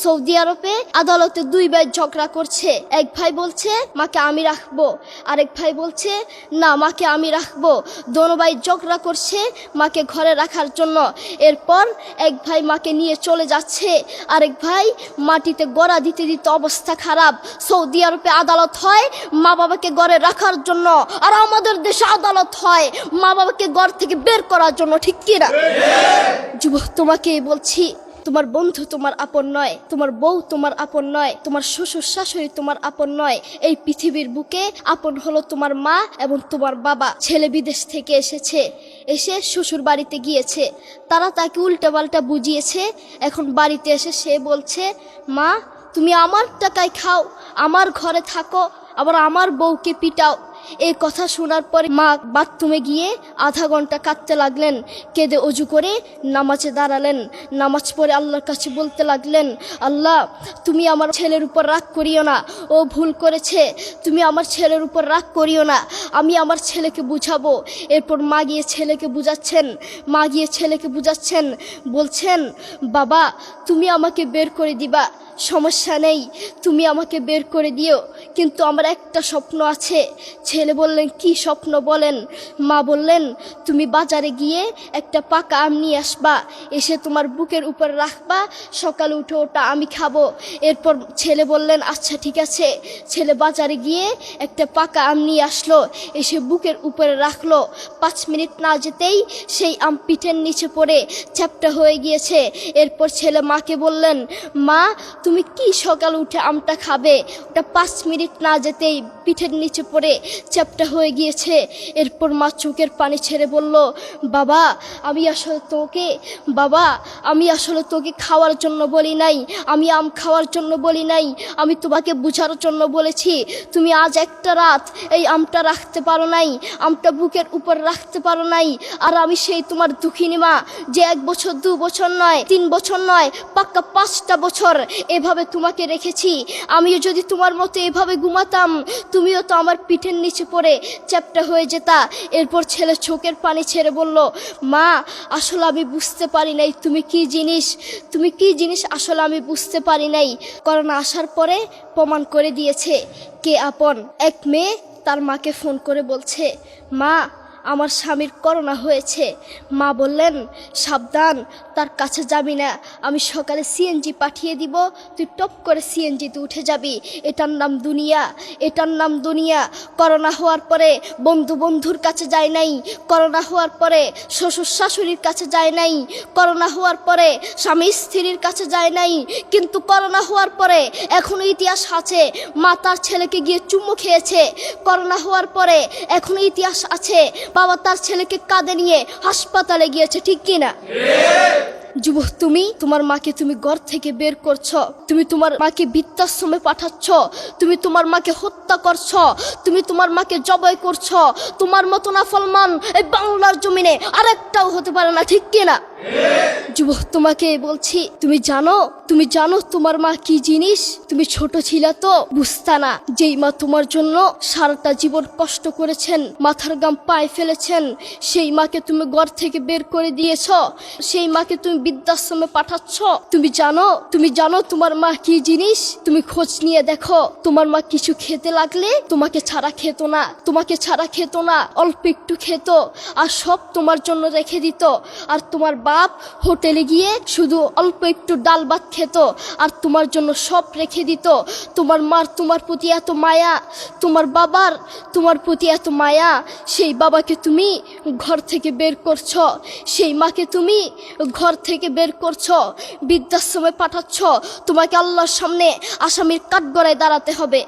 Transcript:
Saudi আরবে আদালতে দুই ভাই ঝগড়া করছে। এক ভাই বলছে মাকে আমি রাখবো, আরেক ভাই বলছে না মাকে আমি রাখবো। দোনো ভাই ঝগড়া করছে মাকে ঘরে রাখার জন্য। এরপর এক ভাই মাকে নিয়ে চলে যাচ্ছে, আরেক ভাই মাটিতে গড়া দিতে দিতে অবস্থা খারাপ। সৌদি আরবে আদালত হয় মা বাবাকে ঘরে রাখার জন্য, আর আমাদের দেশে আদালত হয় মা বাবাকে ঘর থেকে বের করার জন্য, ঠিক কিনা? যুবক, তোমাকে বলছি, তোমার বন্ধু তোমার আপন নয়, তোমার বউ তোমার আপন নয়, তোমার শ্বশুর শাশুড়ি তোমার আপন নয়। এই পৃথিবীর বুকে আপন হলো তোমার মা এবং তোমার বাবা। ছেলে বিদেশ থেকে এসে শ্বশুর বাড়িতে গিয়েছে, তারা তাকে উল্টাপাল্টা বুঝিয়েছে। এখন বাড়িতে এসে সে বলছে মা তুমি আমার টাকায় খাও, আমার ঘরে থাকো, আবার আমার বউকে পিটাও। এই কথা শোনার পরে মা বাথরুমে গিয়ে আধা ঘন্টা কাঁদতে লাগলেন। কেঁদে অজু করে নামাজে দাঁড়ালেন। নামাজ পড়ে আল্লাহর কাছে বলতে লাগলেন, আল্লাহ তুমি আমার ছেলের উপর রাগ করিও না, ও ভুল করেছে, তুমি আমার ছেলের উপর রাগ করিও না, আমি আমার ছেলেকে বুঝাবো। এরপর মা গিয়ে ছেলেকে বুঝাচ্ছেন, বলছেন বাবা তুমি আমাকে বের করে দিবা, সমস্যা নেই, তুমি আমাকে বের করে দিও, কিন্তু আমার একটা স্বপ্ন আছে। ছেলে বললেন কি স্বপ্ন বলেন? মা বললেন তুমি বাজারে গিয়ে একটা পাকা আম নিয়ে আসবা, এসে তোমার বুকের উপর রাখবা, সকালে উঠে ওটা আমি খাবো। এরপর ছেলে বললেন আচ্ছা ঠিক আছে। ছেলে বাজারে গিয়ে একটা পাকা আম নিয়ে আসলো, এসে বুকের উপরে রাখলো। 5 মিনিট না যেতেই সেই আম পিঠের নিচে পড়ে চ্যাপ্টা হয়ে গিয়েছে। এরপর ছেলে মাকে বললেন মা তুমি কি সকালে উঠে আমটা খাবে? ওটা 5 মিনিট না যেতেই পিঠের নিচে পড়ে চ্যাপ্টা হয়ে গিয়েছে। এরপর মা চোখের পানি ছেড়ে বলল বাবা আমি আসলে তোকে খাওয়ার জন্য বলি নাই, আমি আম খাওয়ার জন্য বলি নাই, আমি তোমাকে বুঝার জন্য বলেছি। তুমি আজ একটা রাত এই আমটা রাখতে পারো নাই, আমটা বুকের উপর রাখতে পারো নাই, আর আমি সেই তোমার দুঃখিনী মা যে 1 বছর 2 বছর নয় 3 বছর নয় পাক্কা 5টা বছর এভাবে তোমাকে রেখেছি। আমিও যদি তোমার মতো এভাবে ঘুমাতাম তুমিও তো আমার পিঠের নিচে পড়ে চ্যাপ্টা হয়ে যেতা। এরপর ছেলে চোখের পানি ছেড়ে বলল মা আসলে আমি বুঝতে পারি নাই তুমি কি জিনিস আসলে আমি বুঝতে পারি নাই। করোনা আসার পরে প্রমাণ করে দিয়েছে কে আপন। এক মেয়ে তার মাকে ফোন করে বলছে মা আমার স্বামীর করোনা হয়েছে। মা বললেন সাবধান, তার কাছে যাবি না, আমি সকালে সিএনজি পাঠিয়ে দিব, তুই টপ করে সিএনজিতে উঠে যাবি। এটার নাম দুনিয়া। করোনা হওয়ার পরে বন্ধুর কাছে যায় নাই, করোনা হওয়ার পরে শ্বশুর শাশুড়ির কাছে যায় নাই, করোনা হওয়ার পরে স্বামী স্ত্রীর কাছে যায় নাই, কিন্তু করোনা হওয়ার পরে এখনো ইতিহাস আছে মা তার ছেলেকে গিয়ে চুমু খেয়েছে। করোনা হওয়ার পরে এখনো ইতিহাস আছে বাবা তার ছেলেকে কাঁধে নিয়ে হাসপাতালে গিয়েছে, ঠিক কিনা? যুবক, তুমি তোমার মাকে তুমি ঘর থেকে বের করছো, তুমি তোমার মাকে বৃদ্ধাশ্রমে পাঠাচ্ছ, তুমি তোমার মাকে হত্যা করছো, তুমি তোমার মাকে জবাই করছো। তোমার মতো নাফরমান এই বাংলার জমিনে আরেকটাও হতে পারে না, ঠিক কিনা? যুবক, তোমাকে বলছি, তুমি জানো তোমার মা কি জিনিস? তুমি ছোট ছিলে তো বুঝতা না। যেই মা তোমার জন্য সারাটা জীবন কষ্ট করেছেন, মাথার গাম পায়ে ফেলেছেন, সেই মাকে তুমি ঘর থেকে বের করে দিয়েছ, সেই মাকে তুমি বৃদ্ধাশ্রমে পাঠাচ্ছ। তুমি জানো তোমার মা কি জিনিস? তুমি খোঁজ নিয়ে দেখো, তোমার মা কিছু খেতে লাগলে তোমাকে ছাড়া খেত না, অল্প একটু খেত, আর সব তোমার জন্য রেখে দিত। আর তোমার বাপ হোটেলে গিয়ে শুধু অল্প একটু ডাল ভাত খেত, আর তোমার জন্য সব রেখে দিত। তোমার মার তোমার প্রতি এত মায়া, তোমার বাবার তোমার প্রতি এত মায়া, সেই বাবাকে তুমি ঘর থেকে বের করছো, সেই মাকে তুমি ঘর থেকে বের করছো, বৃদ্ধাশ্রমে পাঠাচ্ছ। তোমাকে আল্লাহর সামনে আসামির কাঠগড়ায় দাঁড়াতে হবে।